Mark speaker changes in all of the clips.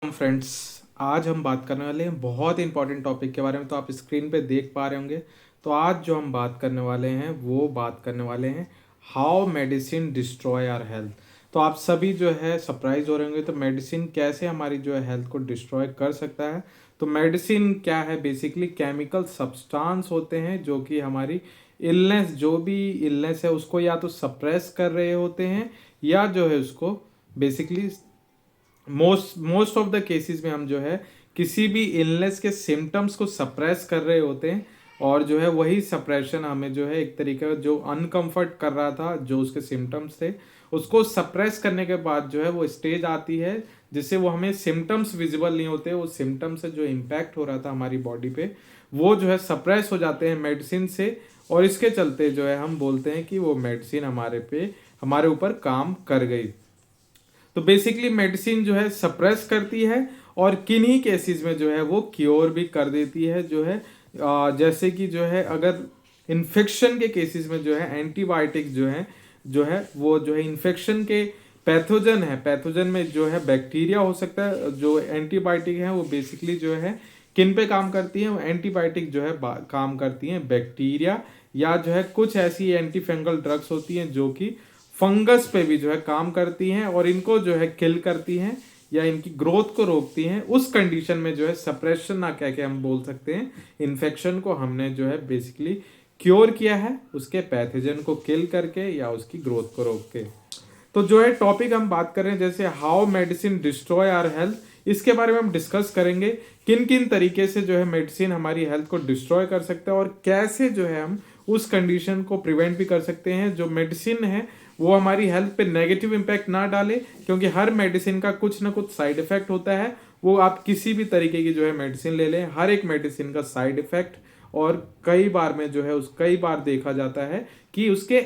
Speaker 1: Friends, आज हम बात करने वाले हैं बहुत इंपॉर्टेंट टॉपिक के बारे में। तो आप स्क्रीन पे देख पा रहे होंगे। तो आज जो हम बात करने वाले हैं वो बात करने वाले हैं how medicine destroy our health. तो आप सभी जो है सरप्राइज हो रहे होंगे, तो मेडिसिन कैसे हमारी जो है हेल्थ को डिस्ट्रॉय कर सकता है। तो मेडिसिन क्या है? बेसिकली केमिकल सब्सटेंस होते हैं जो कि हमारी इलनेस, जो भी इलनेस है उसको या तो सप्रेस कर रहे होते हैं या जो है उसको basically most of the cases में हम जो है किसी भी इलनेस के सिम्टम्स को सप्रेस कर रहे होते हैं। और जो है वही सप्रेशन हमें जो है एक तरीके का जो अनकंफर्ट कर रहा था, जो उसके सिम्टम्स थे, उसको सप्रेस करने के बाद जो है वो स्टेज आती है जिससे वो हमें सिम्टम्स विजिबल नहीं होते। वो सिम्टम्स से जो इम्पैक्ट हो रहा था हमारी बॉडी पे वो जो है सप्रेस हो जाते हैं मेडिसिन से। और इसके चलते जो है हम बोलते हैं कि वो मेडिसिन हमारे ऊपर काम कर गई। तो बेसिकली मेडिसिन जो है सप्रेस करती है और किन्हीं केसेस में जो है वो क्योर भी कर देती है। जो है जैसे कि जो है अगर इन्फेक्शन के केसेस में जो है एंटीबायोटिक जो है वो जो है इन्फेक्शन के पैथोजन में जो है बैक्टीरिया हो सकता है। जो एंटीबायोटिक है वो बेसिकली जो है किन पे काम करती है? वो एंटीबायोटिक जो है काम करती हैं बैक्टीरिया, या जो है कुछ ऐसी एंटी फंगल ड्रग्स होती हैं जो कि फंगस पे भी जो है काम करती हैं और इनको जो है किल करती हैं या इनकी ग्रोथ को रोकती हैं। उस कंडीशन में जो है सप्रेशन ना कह के हम बोल सकते हैं इन्फेक्शन को हमने जो है बेसिकली क्योर किया है, उसके पैथोजन को किल करके या उसकी ग्रोथ को रोक के। तो जो है टॉपिक हम बात कर रहे हैं जैसे how medicine destroy our health, इसके बारे में हम डिस्कस करेंगे किन किन तरीके से जो है मेडिसिन हमारी हेल्थ को डिस्ट्रॉय कर सकता है और कैसे जो है हम उस कंडीशन को प्रिवेंट भी कर सकते हैं। जो मेडिसिन है वो हमारी हेल्थ पे नेगेटिव इम्पैक्ट ना डाले, क्योंकि हर मेडिसिन का कुछ ना कुछ साइड इफेक्ट होता है। वो आप किसी भी तरीके की जो है मेडिसिन ले लें, हर एक मेडिसिन का साइड इफेक्ट और कई बार में जो है कई बार देखा जाता है कि उसके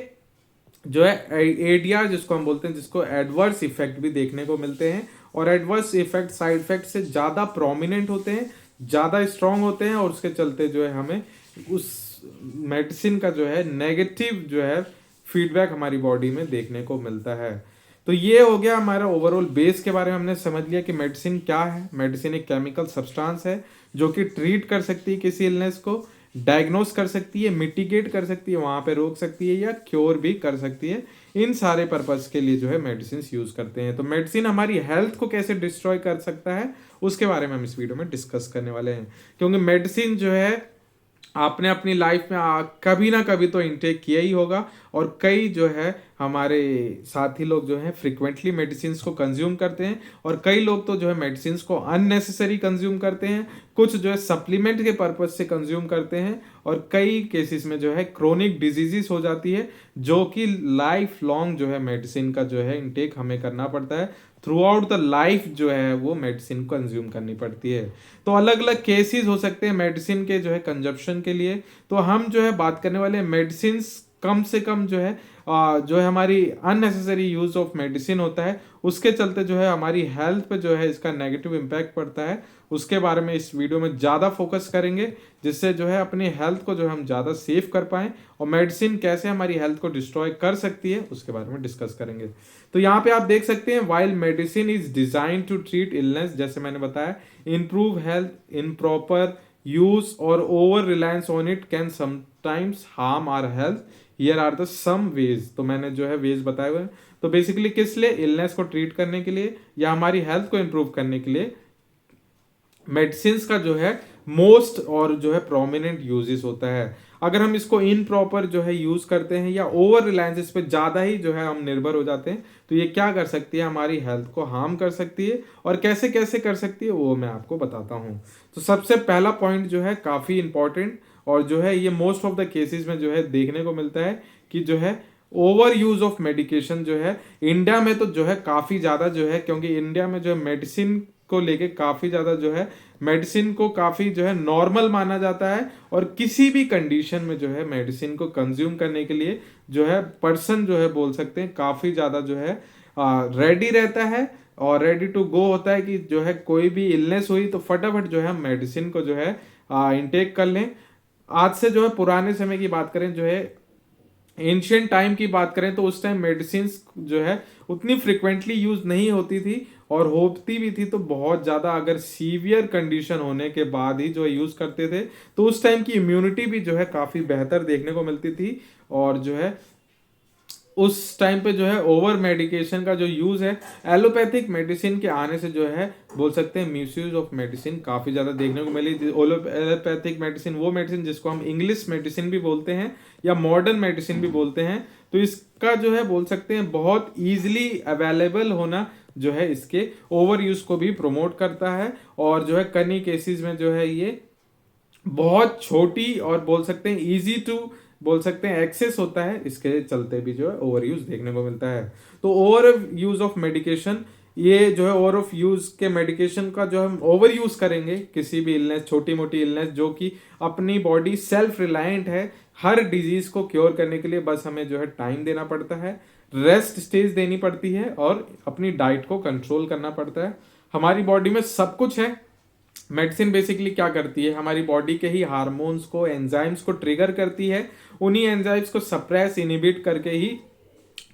Speaker 1: जो है एडीआर जिसको हम बोलते हैं, जिसको एडवर्स इफेक्ट भी देखने को मिलते हैं। और एडवर्स इफेक्ट साइड इफेक्ट से ज़्यादा प्रोमिनेंट होते हैं, ज़्यादा स्ट्रांग होते हैं और उसके चलते जो है हमें उस मेडिसिन का जो है नेगेटिव जो है फीडबैक हमारी बॉडी में देखने को मिलता है। तो ये हो गया हमारा ओवरऑल बेस के बारे में। हमने समझ लिया कि मेडिसिन क्या है। मेडिसिन एक केमिकल सब्सटेंस है जो कि ट्रीट कर सकती है किसी इलनेस को, डायग्नोस कर सकती है, मिटिगेट कर सकती है, वहां पे रोक सकती है या क्योर भी कर सकती है। इन सारे पर्पस के लिए जो है मेडिसिन यूज करते हैं। तो मेडिसिन हमारी हेल्थ को कैसे डिस्ट्रॉय कर सकता है उसके बारे में हम इस वीडियो में डिस्कस करने वाले हैं। क्योंकि मेडिसिन जो है आपने अपनी लाइफ में कभी ना कभी तो इनटेक किया ही होगा। और कई जो है हमारे साथी लोग जो है फ्रिक्वेंटली मेडिसिन को कंज्यूम करते हैं और कई लोग तो जो है मेडिसिन को अननेसेसरी कंज्यूम करते हैं, कुछ जो है सप्लीमेंट के पर्पज से कंज्यूम करते हैं और कई केसेस में जो है क्रोनिक डिजीजेस हो जाती है जो कि लाइफ लॉन्ग जो है मेडिसिन का जो है इनटेक हमें करना पड़ता है। थ्रू आउट द लाइफ जो है वो मेडिसिन कंज्यूम करनी पड़ती है। तो अलग अलग केसेस हो सकते हैं मेडिसिन के जो है कंजप्शन के लिए। तो हम जो है बात करने वाले मेडिसिन कम से कम जो है जो है हमारी अननेसेसरी यूज ऑफ मेडिसिन होता है, उसके चलते जो है हमारी हेल्थ पे जो है इसका नेगेटिव इम्पैक्ट पड़ता है, उसके बारे में इस वीडियो में ज़्यादा फोकस करेंगे। जिससे जो है अपनी हेल्थ को जो है हम ज़्यादा सेफ कर पाएं और मेडिसिन कैसे हमारी हेल्थ को डिस्ट्रॉय कर सकती है उसके बारे में डिस्कस करेंगे। तो यहाँ पे आप देख सकते हैं while medicine is design to treat illness, जैसे मैंने बताया, improve health, improper use or over reliance on it can sometimes harm our health. Here are the some ways. तो मैंने जो है वेज बताए हुए हैं। तो बेसिकली किस लिए? इलनेस को ट्रीट करने के लिए या हमारी हेल्थ को इंप्रूव करने के लिए मेडिसिन का जो है मोस्ट और जो है प्रोमिनेंट यूजेस होता है। अगर हम इसको इन प्रॉपर जो है यूज करते हैं या ओवर रिलायंस इस पे ज्यादा ही जो है हम निर्भर हो जाते हैं, तो ये क्या कर सकती है? हमारी हेल्थ को हार्म कर सकती है। और कैसे कैसे कर सकती है वो मैं आपको बताता हूँ। तो सबसे पहला पॉइंट जो है काफी इंपॉर्टेंट और जो है ये मोस्ट ऑफ द केसेस में जो है देखने को मिलता है कि जो है ओवर यूज ऑफ मेडिकेशन जो है इंडिया में तो जो है काफी ज्यादा जो है, क्योंकि इंडिया में जो है मेडिसिन को लेके काफी ज्यादा जो है मेडिसिन को काफी जो है नॉर्मल माना जाता है। और किसी भी कंडीशन में जो है मेडिसिन को कंज्यूम करने के लिए जो है पर्सन जो है बोल सकते हैं काफी ज्यादा जो है रेडी रहता है और रेडी टू गो होता है कि जो है कोई भी इलनेस हुई तो फटाफट जो है हम मेडिसिन को जो है इनटेक कर लें। आज से जो है पुराने समय की बात करें, जो है एंशियंट टाइम की बात करें, तो उस टाइम मेडिसिन जो है उतनी फ्रिक्वेंटली यूज नहीं होती थी और होती भी थी तो बहुत ज़्यादा, अगर सीवियर कंडीशन होने के बाद ही जो है यूज़ करते थे, तो उस टाइम की इम्यूनिटी भी जो है काफ़ी बेहतर देखने को मिलती थी। और जो है उस टाइम पे जो है ओवर मेडिकेशन का जो यूज़ है, एलोपैथिक मेडिसिन के आने से जो है बोल सकते हैं मिसयूज ऑफ मेडिसिन काफ़ी ज़्यादा देखने को मिली। एलोपैथिक मेडिसिन वो मेडिसिन जिसको हम इंग्लिश मेडिसिन भी बोलते हैं या मॉडर्न मेडिसिन भी बोलते हैं, तो इसका जो है बोल सकते हैं बहुत ईजिली अवेलेबल होना जो है इसके ओवर यूज को भी प्रमोट करता है। और जो है कई केसेस में जो है ये बहुत छोटी और बोल सकते हैं इजी टू बोल सकते हैं एक्सेस होता है, इसके चलते भी जो है ओवर यूज देखने को मिलता है। तो ओवर यूज ऑफ मेडिकेशन, ये जो है ओवर ऑफ यूज के मेडिकेशन का जो हम ओवर यूज करेंगे किसी भी इलनेस, छोटी मोटी इलनेस जो कि अपनी बॉडी सेल्फ रिलायंट है, हर डिजीज को क्योर करने के लिए बस हमें जो है टाइम देना पड़ता है, रेस्ट स्टेज देनी पड़ती है और अपनी डाइट को कंट्रोल करना पड़ता है। हमारी बॉडी में सब कुछ है। मेडिसिन बेसिकली क्या करती है, हमारी बॉडी के ही हार्मोन्स को, एंजाइम्स को ट्रिगर करती है, उन्हीं एंजाइम्स को सप्रेस इनिबिट करके ही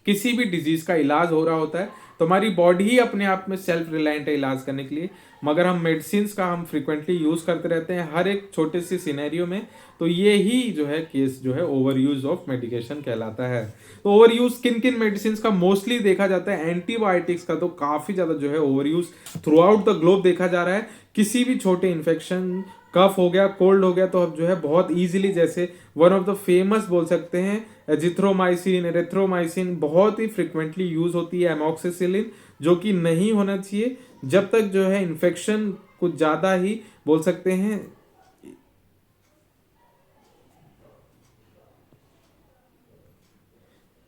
Speaker 1: किसी भी डिजीज का इलाज हो रहा होता है। तो हमारी बॉडी ही अपने आप में सेल्फ रिलायंट है इलाज करने के लिए, मगर हम मेडिसिन का हम फ्रिक्वेंटली यूज करते रहते हैं हर एक छोटे से सिनेरियो में। तो ये ही जो है केस जो है ओवर यूज ऑफ मेडिकेशन कहलाता है। तो ओवर यूज किन किन मेडिसिन का मोस्टली देखा जाता है, एंटीबायोटिक्स का तो काफी ज्यादा जो है over use through out the globe देखा जा रहा है। किसी भी छोटे इन्फेक्शन, कफ हो गया, कोल्ड हो गया, तो अब जो है बहुत इजीली, जैसे वन ऑफ द फेमस बोल सकते हैं एजिथ्रोमाइसिन, एरिथ्रोमाइसिन बहुत ही फ्रिक्वेंटली यूज होती है, एमॉक्सिसिलिन, जो कि नहीं होना चाहिए जब तक जो है इन्फेक्शन कुछ ज्यादा ही बोल सकते हैं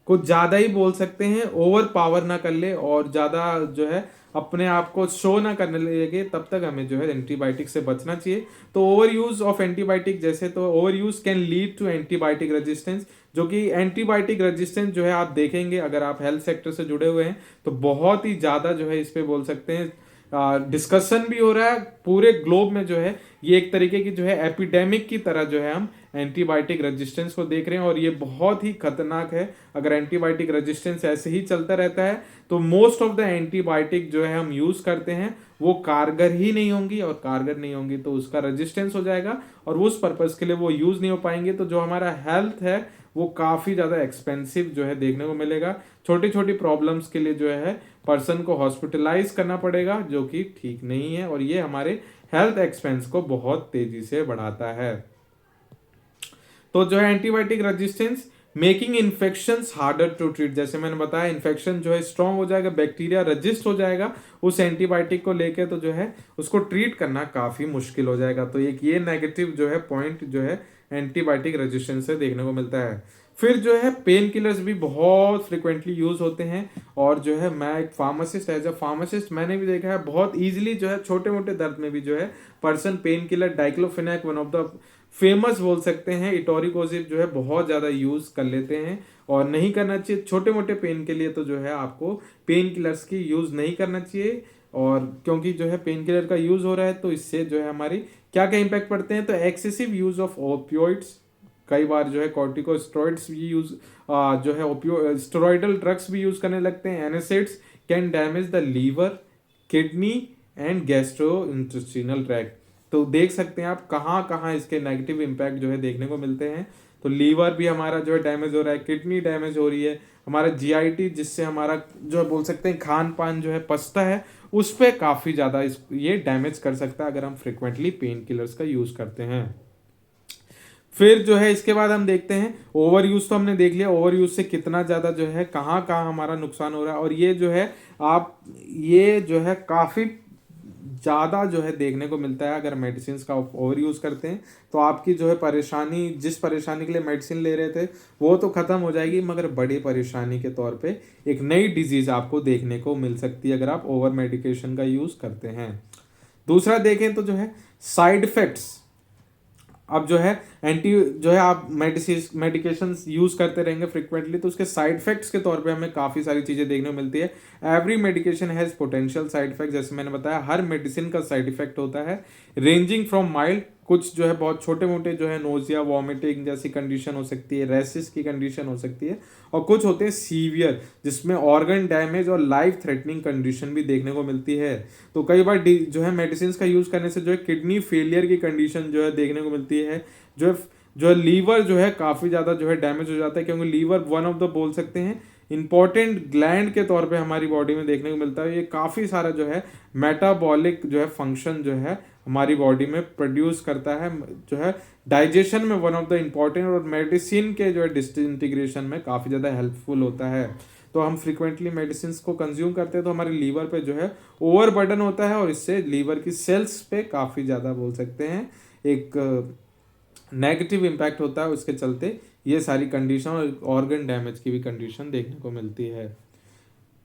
Speaker 1: कुछ ज्यादा ही बोल सकते हैं ओवर पावर ना कर ले और ज्यादा जो है अपने आप को शो ना करने लगे, तब तक हमें जो है एंटीबायोटिक से बचना चाहिए। तो ओवर यूज ऑफ एंटीबायोटिक, जैसे तो over use can lead to antibiotic resistance, जो कि एंटीबायोटिक रेजिस्टेंस जो है आप देखेंगे अगर आप हेल्थ सेक्टर से जुड़े हुए हैं तो बहुत ही ज्यादा जो है इस पे बोल सकते हैं डिस्कशन भी हो रहा है पूरे ग्लोब में। जो है ये एक तरीके की जो है एपिडेमिक की तरह जो है हम एंटीबायोटिक रेजिस्टेंस को देख रहे हैं और ये बहुत ही खतरनाक है। अगर एंटीबायोटिक रेजिस्टेंस ऐसे ही चलता रहता है तो मोस्ट ऑफ द एंटीबायोटिक जो है हम यूज करते हैं वो कारगर ही नहीं होंगी, और कारगर नहीं होंगी तो उसका रेजिस्टेंस हो जाएगा और उस पर्पज के लिए वो यूज नहीं हो पाएंगे। तो जो हमारा हेल्थ है वो काफी ज्यादा एक्सपेंसिव जो है देखने को मिलेगा। छोटी छोटी प्रॉब्लम्स के लिए जो है पर्सन को हॉस्पिटलाइज करना पड़ेगा, जो कि ठीक नहीं है और ये हमारे हेल्थ एक्सपेंस को बहुत तेजी से बढ़ाता है। तो जो है antibiotic resistance making infections harder to treat, जैसे मैंने बताया इन्फेक्शन जो है स्ट्रांग हो जाएगा, बैक्टीरिया रजिस्ट हो जाएगा उस एंटीबायोटिक को लेके, तो जो है उसको ट्रीट करना काफी मुश्किल हो जाएगा। तो एक ये नेगेटिव जो है पॉइंट जो है एंटीबायोटिक रेजिस्टेंस से देखने को मिलता है। फिर जो है पेन किलर्स भी बहुत फ्रिक्वेंटली यूज होते हैं और जो है मैं एक फार्मासिस्ट, एज अ फार्मासिस्ट मैंने भी देखा है बहुत इजीली जो है छोटे मोटे दर्द में भी जो है person pain killer, diclofenac one of the famous बोल सकते हैं, इटोरिकोजिब जो है बहुत ज़्यादा यूज़ कर लेते हैं और नहीं करना चाहिए। छोटे मोटे पेन के लिए तो जो है आपको पेन किलर्स की यूज़ नहीं करना चाहिए, और क्योंकि जो है पेन किलर का यूज़ हो रहा है तो इससे जो है हमारी क्या क्या इम्पैक्ट पड़ते हैं। तो एक्सेसिव यूज़ ऑफ ओपियोइड्स, कई बार जो है कॉर्टिकोस्टेरॉइड्स भी यूज़ जो है ओपियो स्टेरॉइडल ड्रग्स भी यूज़ करने लगते हैं। NSAIDs can damage the liver, kidney and gastrointestinal tract. तो देख सकते हैं आप कहाँ कहाँ इसके नेगेटिव इम्पैक्ट जो है देखने को मिलते हैं। तो लीवर भी हमारा जो है डैमेज हो रहा है, किडनी डैमेज हो रही है, हमारा जीआईटी जिससे हमारा जो है बोल सकते हैं खान पान जो है पचता है उस पर काफ़ी ज़्यादा ये डैमेज कर सकता है अगर हम फ्रिक्वेंटली पेन किलर्स का यूज़ करते हैं। फिर जो है इसके बाद हम देखते हैं ओवर यूज, तो हमने देख लिया ओवर यूज से कितना ज़्यादा जो है कहाँ कहाँ हमारा नुकसान हो रहा है, और ये जो है आप ये जो है काफ़ी ज़्यादा जो है देखने को मिलता है अगर मेडिसिन का ओवर यूज़ करते हैं। तो आपकी जो है परेशानी, जिस परेशानी के लिए मेडिसिन ले रहे थे वो तो ख़त्म हो जाएगी, मगर बड़ी परेशानी के तौर पे एक नई डिजीज़ आपको देखने को मिल सकती है अगर आप ओवर मेडिकेशन का यूज़ करते हैं। दूसरा देखें तो जो है साइड इफ़ेक्ट्स, अब जो है एंटी जो है आप मेडिकेशन यूज करते रहेंगे फ्रिक्वेंटली तो उसके साइड इफेक्ट्स के तौर पे हमें काफ़ी सारी चीज़ें देखने को मिलती है। Every medication has potential side effect, जैसे मैंने बताया हर मेडिसिन का साइड इफेक्ट होता है, रेंजिंग फ्रॉम माइल्ड, कुछ जो है बहुत छोटे मोटे जो है नोजिया वॉमिटिंग जैसी कंडीशन हो सकती है, रेसिस की कंडीशन हो सकती है, और कुछ होते हैं सीवियर जिसमें ऑर्गन डैमेज और लाइफ थ्रेटनिंग कंडीशन भी देखने को मिलती है। तो कई बार जो है मेडिसिन का यूज करने से जो है किडनी फेलियर की कंडीशन जो है देखने को मिलती है, जो लीवर जो है काफी ज्यादा जो है डैमेज हो जाता है, क्योंकि लीवर वन ऑफ द बोल सकते हैं इंपॉर्टेंट ग्लैंड के तौर पे हमारी बॉडी में देखने को मिलता है। ये काफ़ी सारा जो है मेटाबॉलिक जो है फंक्शन जो है हमारी बॉडी में प्रोड्यूस करता है, जो है डाइजेशन में वन ऑफ द इम्पॉर्टेंट, और मेडिसिन के जो है डिसइंटीग्रेशन में काफ़ी ज़्यादा हेल्पफुल होता है। तो हम फ्रिक्वेंटली मेडिसिन को कंज्यूम करते हैं तो हमारे लीवर पे जो है ओवर बर्डन होता है, और इससे लीवर की सेल्स पे काफ़ी ज़्यादा बोल सकते हैं एक नेगेटिव इम्पैक्ट होता है। उसके चलते ये सारी कंडीशन और ऑर्गन डैमेज की भी कंडीशन देखने को मिलती है।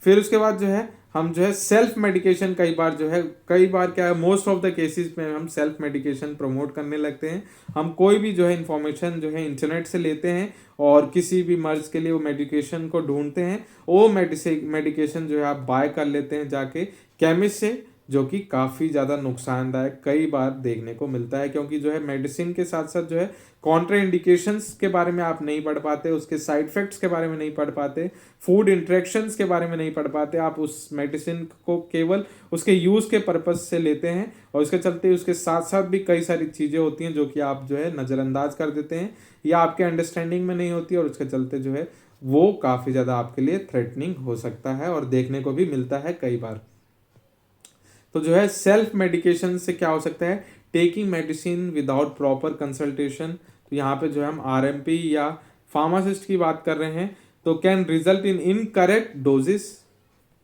Speaker 1: फिर उसके बाद जो है हम जो है सेल्फ मेडिकेशन कई बार क्या है, मोस्ट ऑफ द केसेस में हम सेल्फ मेडिकेशन प्रमोट करने लगते हैं। हम कोई भी जो है इंफॉर्मेशन जो है इंटरनेट से लेते हैं और किसी भी मर्ज के लिए वो मेडिकेशन को ढूंढते हैं, वो मेडिकेशन जो है आप बाय कर लेते हैं जाके केमिस्ट से, जो कि काफ़ी ज़्यादा नुकसानदायक कई बार देखने को मिलता है, क्योंकि जो है मेडिसिन के साथ साथ जो है कॉन्ट्राइंडिकेशंस के बारे में आप नहीं पढ़ पाते, उसके साइड इफेक्ट्स के बारे में नहीं पढ़ पाते, फूड इंटरेक्शंस के बारे में नहीं पढ़ पाते। आप उस मेडिसिन को केवल उसके यूज़ के पर्पस से लेते हैं, और इसके चलते उसके साथ साथ भी कई सारी चीज़ें होती हैं जो कि आप जो है नज़रअंदाज कर देते हैं या आपके अंडरस्टैंडिंग में नहीं होती, और उसके चलते जो है वो काफ़ी ज़्यादा आपके लिए थ्रेटनिंग हो सकता है और देखने को भी मिलता है कई बार। तो जो है सेल्फ मेडिकेशन से क्या हो सकता है, taking medicine without proper consultation. तो यहाँ पे जो है हम आरएमपी या फार्मासिस्ट की बात कर रहे हैं, तो can result in incorrect doses.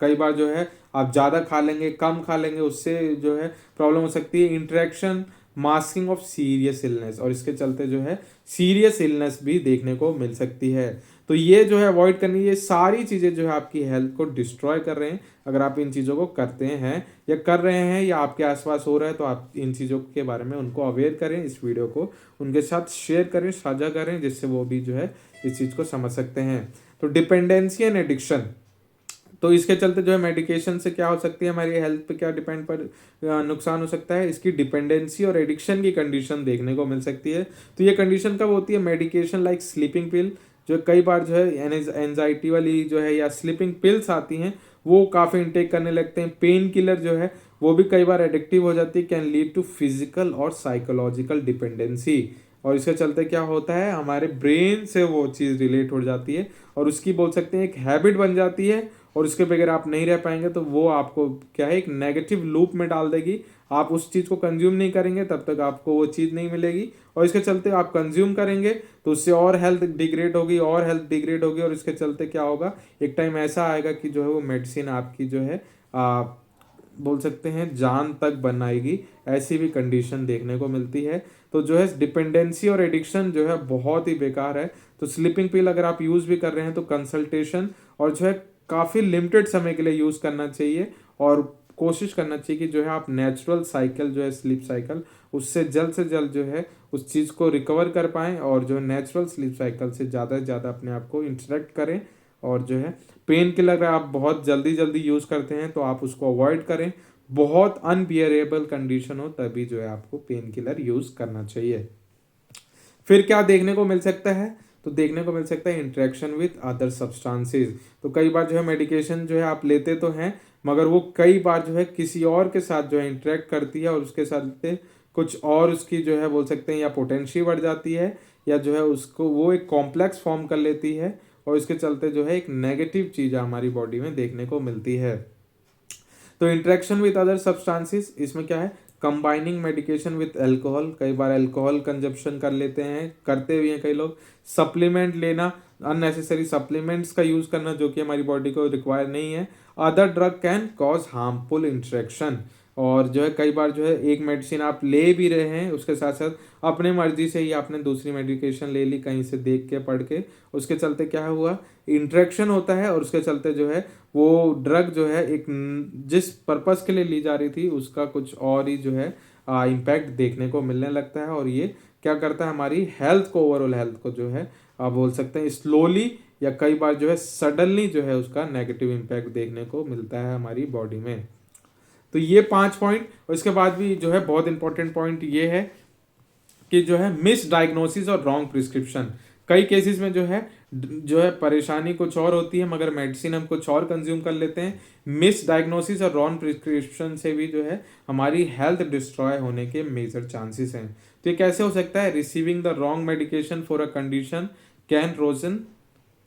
Speaker 1: कई बार जो है आप ज़्यादा खा लेंगे, कम खा लेंगे, उससे जो है प्रॉब्लम हो सकती है। Interaction masking of serious illness, और इसके चलते जो है सीरियस इलनेस भी देखने को मिल सकती है। तो ये जो है अवॉइड करनी, ये सारी चीज़ें जो है आपकी हेल्थ को डिस्ट्रॉय कर रहे हैं। अगर आप इन चीज़ों को करते हैं या कर रहे हैं या आपके आसपास हो रहा है, तो आप इन चीज़ों के बारे में उनको अवेयर करें, इस वीडियो को उनके साथ शेयर करें, साझा करें, जिससे वो भी जो है इस चीज़ को समझ सकते हैं। तो डिपेंडेंसी एंड एडिक्शन, तो इसके चलते जो है मेडिकेशन से क्या हो सकती है, हमारी हेल्थ पे क्या डिपेंड पर नुकसान हो सकता है, इसकी डिपेंडेंसी और एडिक्शन की कंडीशन देखने को मिल सकती है। तो ये कंडीशन कब होती है, मेडिकेशन लाइक स्लीपिंग पिल, जो कई बार जो है एंजाइटी वाली जो है या स्लीपिंग पिल्स आती हैं वो काफ़ी इंटेक करने लगते हैं। पेन किलर जो है वो भी कई बार एडिक्टिव हो जाती है, कैन लीड टू फिजिकल और साइकोलॉजिकल डिपेंडेंसी, और इसके चलते क्या होता है, हमारे ब्रेन से वो चीज़ रिलेट हो जाती है और उसकी बोल सकते हैं एक हैबिट बन जाती है, और उसके बगैर आप नहीं रह पाएंगे। तो वो आपको क्या है, एक नेगेटिव लूप में डाल देगी। आप उस चीज़ को कंज्यूम नहीं करेंगे तब तक आपको वो चीज़ नहीं मिलेगी, और इसके चलते आप कंज्यूम करेंगे तो उससे और हेल्थ डिग्रेड होगी, और इसके चलते क्या होगा, एक टाइम ऐसा आएगा कि जो है वो मेडिसिन आपकी जो है बोल सकते हैं जान तक बनाएगी। ऐसी भी कंडीशन देखने को मिलती है। तो जो है डिपेंडेंसी और एडिक्शन जो है बहुत ही बेकार है। तो स्लीपिंग पिल अगर आप यूज़ भी कर रहे हैं तो कंसल्टेशन और जो है काफ़ी लिमिटेड समय के लिए यूज़ करना चाहिए, और कोशिश करना चाहिए कि जो है आप नेचुरल साइकिल जो है स्लीप साइकिल, उससे जल्द से जल्द जो है उस चीज़ को रिकवर कर पाएँ, और जो नेचुरल स्लीप साइकिल से ज़्यादा से ज़्यादा अपने आप को इंटरेक्ट करें। और जो है पेन किलर अगर आप बहुत जल्दी यूज़ करते हैं तो आप उसको अवॉइड करें। बहुत अनबियरेबल कंडीशन हो तभी जो है आपको पेन किलर यूज़ करना चाहिए। फिर क्या देखने को मिल सकता है, तो देखने को मिल सकता है इंटरेक्शन विथ अदर सब्सटेंसेस। तो कई बार जो है मेडिकेशन जो है आप लेते तो हैं, मगर वो कई बार जो है किसी और के साथ जो है इंटरेक्ट करती है, और उसके साथ कुछ और उसकी जो है बोल सकते हैं या पोटेंशी बढ़ जाती है, या जो है उसको वो एक कॉम्प्लेक्स फॉर्म कर लेती है, और इसके चलते जो है एक नेगेटिव चीज़ हमारी बॉडी में देखने को मिलती है। तो इंटरेक्शन विद अदर सब्सटेंसेस, इसमें क्या है, कंबाइनिंग मेडिकेशन विद अल्कोहल, कई बार अल्कोहल कंजप्शन कर लेते हैं, करते भी हैं कई लोग। सप्लीमेंट लेना, अननेसेसरी सप्लीमेंट्स का यूज़ करना जो कि हमारी बॉडी को रिक्वायर नहीं है। Other drug can cause harmful interaction, और जो है कई बार जो है एक मेडिसिन आप ले भी रहे हैं, उसके साथ साथ अपने मर्जी से ही आपने दूसरी मेडिकेशन ले ली कहीं से देख के पढ़ के, उसके चलते क्या हुआ, इंटरेक्शन होता है, और उसके चलते जो है वो ड्रग जो है एक जिस पर्पस के लिए ली जा रही थी उसका कुछ और ही जो है इम्पैक्ट देखने को मिलने लगता है, और ये क्या करता है, हमारी हेल्थ को, ओवरऑल हेल्थ को जो है बोल सकते हैं स्लोली या कई बार जो है सडनली जो है उसका नेगेटिव इम्पैक्ट देखने को मिलता है हमारी बॉडी में। तो ये 5 पॉइंट, और इसके बाद भी जो है बहुत इंपॉर्टेंट पॉइंट ये है कि जो है मिस डायग्नोसिस और रॉन्ग प्रिस्क्रिप्शन। कई केसेस में जो है परेशानी कुछ और होती है मगर मेडिसिन हम कुछ और कंज्यूम कर लेते हैं। मिस डायग्नोसिस और रॉन्ग प्रिस्क्रिप्शन से भी जो है हमारी हेल्थ डिस्ट्रॉय होने के मेजर चांसेस हैं। तो ये कैसे हो सकता है? Receiving the wrong medication for a condition can worsen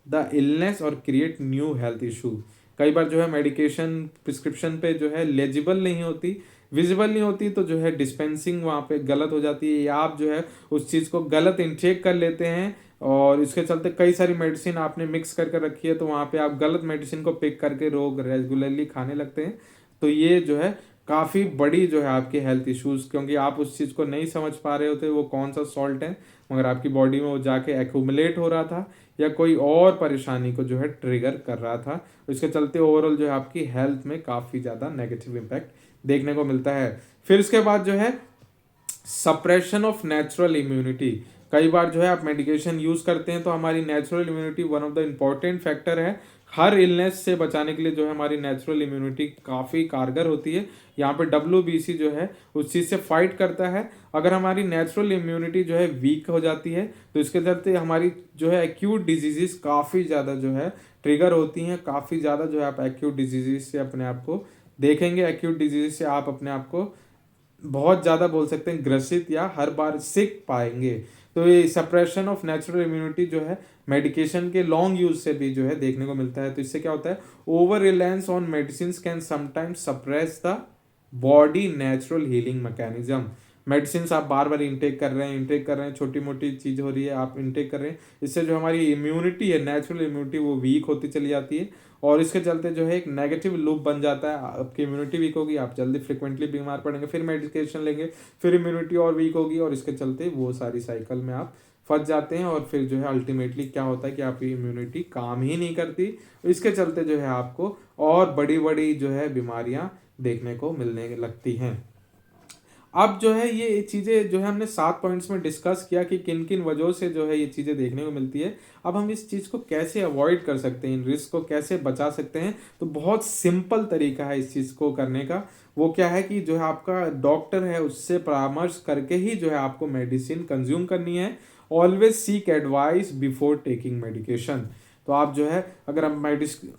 Speaker 1: the illness or create new health issue. कई बार जो है मेडिकेशन प्रिस्क्रिप्शन पे जो है लेजिबल नहीं होती, विजिबल नहीं होती, तो जो है डिस्पेंसिंग वहाँ पे गलत हो जाती है, या आप जो है उस चीज़ को गलत इनटेक कर लेते हैं और इसके चलते कई सारी मेडिसिन आपने मिक्स करके रखी है तो वहाँ पे आप गलत मेडिसिन को पिक करके रोग रेगुलरली खाने लगते हैं। तो ये जो है काफ़ी बड़ी जो है आपकी हेल्थ इश्यूज, क्योंकि आप उस चीज़ को नहीं समझ पा रहे होते वो कौन सा सॉल्ट है, मगर आपकी बॉडी में वो जाके एक्यूमुलेट हो रहा था या कोई और परेशानी को जो है ट्रिगर कर रहा था। इसके चलते ओवरऑल जो है आपकी हेल्थ में काफ़ी ज़्यादा नेगेटिव इम्पैक्ट देखने को मिलता है। फिर इसके बाद जो है सप्रेशन ऑफ नेचुरल इम्यूनिटी। कई बार जो है आप मेडिकेशन यूज करते हैं तो हमारी natural immunity one of the important factor है हर इलनेस से बचाने के लिए। जो है हमारी नेचुरल इम्यूनिटी काफ़ी कारगर होती है। यहाँ पे WBC जो है उस चीज़ से फाइट करता है। अगर हमारी नेचुरल इम्यूनिटी जो है वीक हो जाती है तो इसके चलते हमारी जो है एक्यूट डिजीजेस काफ़ी ज़्यादा जो है ट्रिगर होती हैं। काफ़ी ज़्यादा जो है आप एक्यूट डिजीजेस से अपने आप को देखेंगे, एक्यूट डिजीज से आप अपने आप को बहुत ज़्यादा बोल सकते हैं ग्रसित या हर बार सिक पाएंगे। तो ये सप्रेशन ऑफ नेचुरल इम्यूनिटी जो है मेडिकेशन के लॉन्ग यूज से भी जो है देखने को मिलता है। तो इससे क्या होता है? Over reliance on medicine can sometimes suppress the body natural healing mechanism. Medicine आप बार बार इंटेक कर रहे हैं, छोटी मोटी चीज़ हो रही है आप इंटेक कर रहे हैं, इससे जो हमारी इम्यूनिटी है, नेचुरल इम्यूनिटी, वो वीक होती चली जाती है और इसके चलते जो है एक नेगेटिव लूप बन जाता है। आपकी इम्यूनिटी वीक होगी, आप जल्दी फ्रिक्वेंटली बीमार पड़ेंगे, फिर मेडिकेशन लेंगे, फिर इम्यूनिटी और वीक होगी और इसके चलते वो सारी साइकिल में आप फंस जाते हैं और फिर जो है अल्टीमेटली क्या होता है कि आपकी इम्यूनिटी काम ही नहीं करती। इसके चलते जो है आपको और बड़ी बड़ी जो है बीमारियां देखने को मिलने लगती हैं। अब जो है ये चीज़ें जो है हमने 7 पॉइंट्स में डिस्कस किया कि किन किन वजहों से जो है ये चीज़ें देखने को मिलती है। अब हम इस चीज़ को कैसे अवॉइड कर सकते हैं, इन रिस्क को कैसे बचा सकते हैं? तो बहुत सिंपल तरीका है इस चीज़ को करने का। वो क्या है कि जो है आपका डॉक्टर है उससे परामर्श करके ही जो है आपको मेडिसिन कंज्यूम करनी है। Always seek advice before taking medication. तो आप जो है अगर आप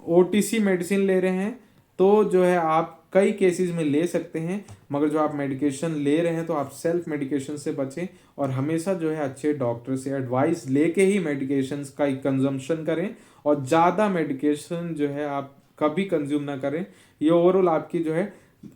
Speaker 1: OTC मेडिसिन ले रहे हैं तो जो है आप कई केसेस में ले सकते हैं, मगर जो आप मेडिकेशन ले रहे हैं तो आप सेल्फ मेडिकेशन से बचें और हमेशा जो है अच्छे डॉक्टर से एडवाइस लेके ही मेडिकेशन का कंजम्पशन करें और ज़्यादा मेडिकेशन जो है आप कभी कंज्यूम ना करें। ये ओवरऑल आपकी जो है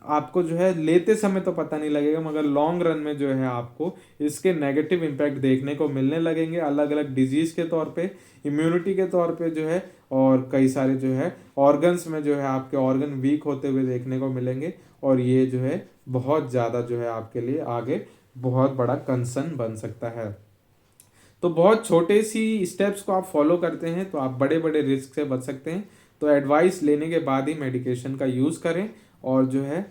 Speaker 1: आपको जो है लेते समय तो पता नहीं लगेगा, मगर लॉन्ग रन में जो है आपको इसके नेगेटिव इम्पैक्ट देखने को मिलने लगेंगे, अलग अलग डिजीज़ के तौर पे, इम्यूनिटी के तौर पे जो है, और कई सारे जो है ऑर्गन्स में जो है आपके ऑर्गन वीक होते हुए देखने को मिलेंगे और ये जो है बहुत ज़्यादा जो है आपके लिए आगे बहुत बड़ा कंसर्न बन सकता है। तो बहुत छोटे सी स्टेप्स को आप फॉलो करते हैं तो आप बड़े बड़े रिस्क से बच सकते हैं। तो एडवाइस लेने के बाद ही मेडिकेशन का यूज़ करें और जो है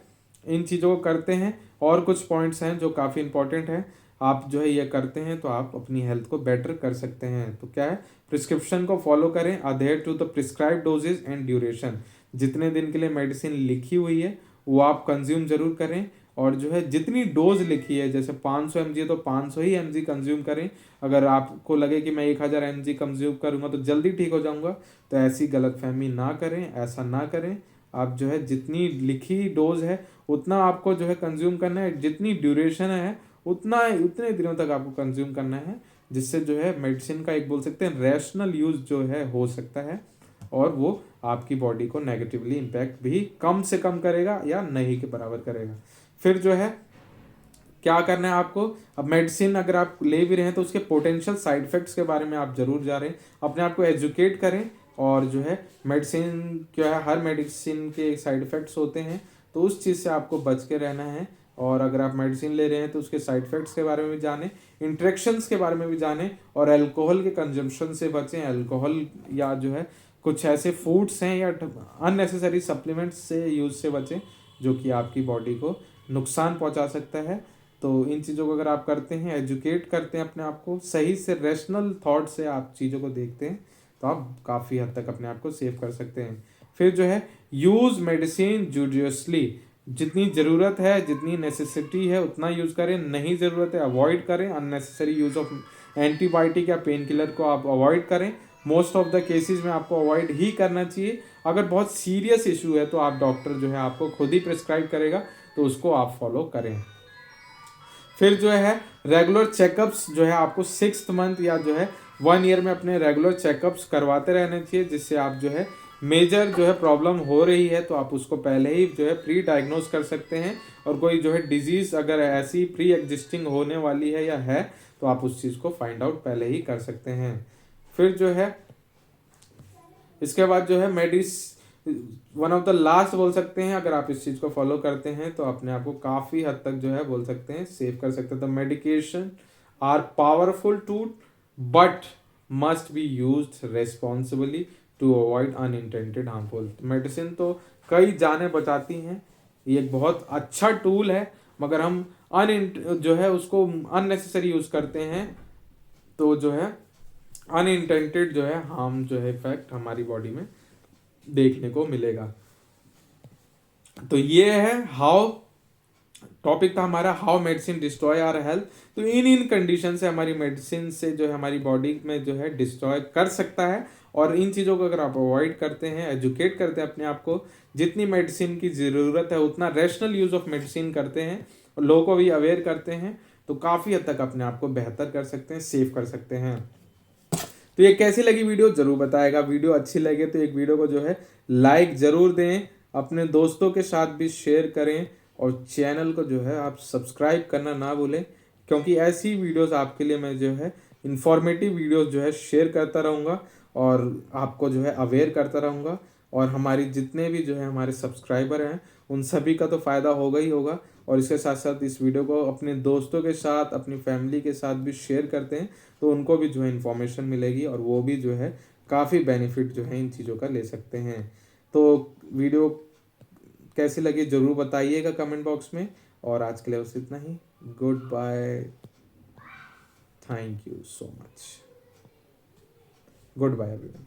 Speaker 1: इन चीज़ों को करते हैं। और कुछ पॉइंट्स हैं जो काफ़ी इंपॉर्टेंट हैं, आप जो है ये करते हैं तो आप अपनी हेल्थ को बेटर कर सकते हैं। तो क्या है? प्रिस्क्रिप्शन को फॉलो करें, adhere to the prescribe dosages and duration. जितने दिन के लिए मेडिसिन लिखी हुई है वो आप कंज्यूम जरूर करें और जो है जितनी डोज लिखी है, जैसे 500 mg तो 500 ही mg कंज्यूम करें। अगर आपको लगे कि मैं 1000 mg कंज्यूम करूँगा तो जल्दी ठीक हो जाऊँगा, तो ऐसी गलतफहमी ना करें, ऐसा ना करें। आप जो है जितनी लिखी डोज है उतना आपको जो है कंज्यूम करना है, जितनी ड्यूरेशन है उतने दिनों तक आपको कंज्यूम करना है, जिससे जो है मेडिसिन का एक बोल सकते हैं रैशनल यूज जो है हो सकता है और वो आपकी बॉडी को नेगेटिवली इम्पैक्ट भी कम से कम करेगा या नहीं के बराबर करेगा। फिर जो है क्या करना है आपको? अब मेडिसिन अगर आप ले भी रहे हैं तो उसके पोटेंशियल साइड इफेक्ट्स के बारे में आप जरूर जा रहे हैं, अपने आप को एजुकेट करें और जो है मेडिसिन क्या है, हर मेडिसिन के साइड इफेक्ट्स होते हैं तो उस चीज़ से आपको बच के रहना है। और अगर आप मेडिसिन ले रहे हैं तो उसके साइड इफेक्ट्स के बारे में भी जानें, इंट्रैक्शंस के बारे में भी जानें और अल्कोहल के कंजम्पशन से बचें। अल्कोहल या जो है कुछ ऐसे फूड्स हैं या अननेसेसरी सप्लीमेंट्स से यूज से बचें जो कि आपकी बॉडी को नुकसान पहुंचा सकता है। तो इन चीज़ों को अगर आप करते हैं, एजुकेट करते हैं अपने आप को, सही से रैशनल थॉट से आप चीज़ों को देखते हैं तो आप काफ़ी हद तक अपने आप को सेव कर सकते हैं। फिर जो है यूज़ मेडिसिन जूडियसली। जितनी ज़रूरत है, जितनी नेसेसिटी है उतना यूज़ करें, नहीं ज़रूरत है अवॉइड करें। अननेसेसरी यूज़ ऑफ एंटीबायोटिक या पेन किलर को आप अवॉइड करें। मोस्ट ऑफ द केसेस में आपको अवॉइड ही करना चाहिए। अगर बहुत सीरियस इशू है तो आप डॉक्टर जो है आपको खुद ही प्रिस्क्राइब करेगा, तो उसको आप फॉलो करें। फिर जो है रेगुलर चेकअप्स जो है आपको 6th मंथ या जो है 1 ईयर में अपने रेगुलर चेकअप्स करवाते रहने चाहिए, जिससे आप जो है मेजर जो है प्रॉब्लम हो रही है तो आप उसको पहले ही जो है प्री डायग्नोज कर सकते हैं। और कोई जो है डिजीज़ अगर ऐसी प्री एग्जिस्टिंग होने वाली है या है तो आप उस चीज़ को फाइंड आउट पहले ही कर सकते हैं। फिर जो है इसके बाद जो है वन ऑफ द लास्ट बोल सकते हैं, अगर आप इस चीज़ को फॉलो करते हैं तो अपने आप को काफ़ी हद तक जो है बोल सकते हैं सेव कर सकते हैं। The medication are powerful tool but must be used responsibly to avoid unintended harmful. Medicine तो कई जानें बचाती हैं, ये एक बहुत अच्छा टूल है, मगर हम जो है उसको अननेसेसरी यूज़ करते हैं तो जो है अनइंटेंडेड जो है हार्म जो है इफेक्ट हमारी बॉडी में देखने को मिलेगा। तो ये है हाउ, टॉपिक था हमारा how medicine destroy our health. तो इन कंडीशन से हमारी मेडिसिन से जो है हमारी बॉडी में जो है डिस्ट्रॉय कर सकता है। और इन चीज़ों को अगर आप अवॉइड करते हैं, एजुकेट करते हैं अपने आप को, जितनी मेडिसिन की ज़रूरत है उतना रैशनल यूज़ ऑफ मेडिसिन करते हैं और लोगों को भी अवेयर करते हैं, तो काफ़ी हद तक अपने आप को बेहतर कर सकते हैं, सेव कर सकते हैं। तो ये कैसी लगी वीडियो ज़रूर बताएगा। वीडियो अच्छी लगे तो एक वीडियो को जो है लाइक ज़रूर दें, अपने दोस्तों के साथ भी शेयर करें और चैनल को जो है आप सब्सक्राइब करना ना भूलें, क्योंकि ऐसी वीडियोस आपके लिए मैं जो है इंफॉर्मेटिव वीडियोस जो है शेयर करता रहूँगा और आपको जो है अवेयर करता रहूँगा। और हमारी जितने भी जो है हमारे सब्सक्राइबर हैं उन सभी का तो फ़ायदा होगा ही होगा। और इसके साथ साथ इस वीडियो को अपने दोस्तों के साथ, अपनी फैमिली के साथ भी शेयर करते हैं तो उनको भी जो है इन्फॉर्मेशन मिलेगी और वो भी जो है काफ़ी बेनिफिट जो है इन चीज़ों का ले सकते हैं। तो वीडियो कैसी लगी ज़रूर बताइएगा कमेंट बॉक्स में। और आज के लिए बस इतना ही। Goodbye, thank you so much, goodbye everyone.